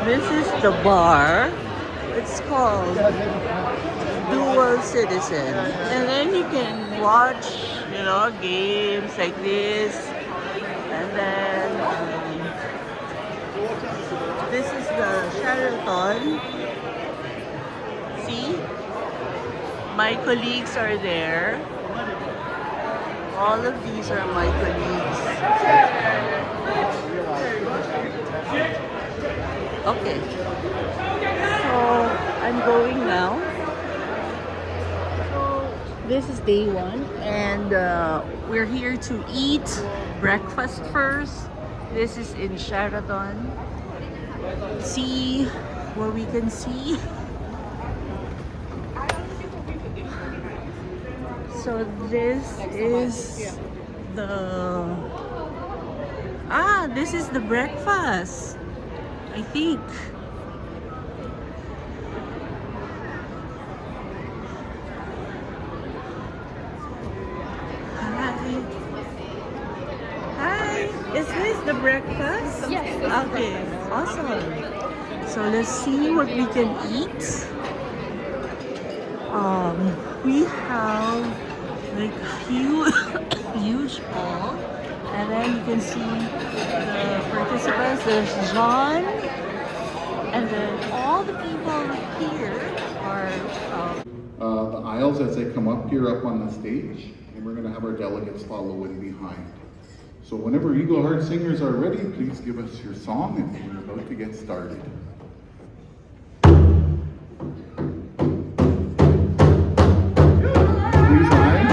This is the bar. It's called Dual Citizen. And then you can watch, games like this. And then this is the Sheraton. See? My colleagues are there. All of these are my colleagues. Okay. So, I'm going now. This is day one, and we're here to eat breakfast first. This is in Sheraton. See what we can see. So this is this is the breakfast, I think. Hi, is this the breakfast? Yes. Okay, awesome. So let's see what we can eat. We have like huge hall, and then you can see the participants. There's John, and then all the people here are the aisles as they come up here up on the stage, and we're going to have our delegates follow in behind. So whenever Eagle Heart Singers are ready, please give us your song, and we're about to get started. Please rise.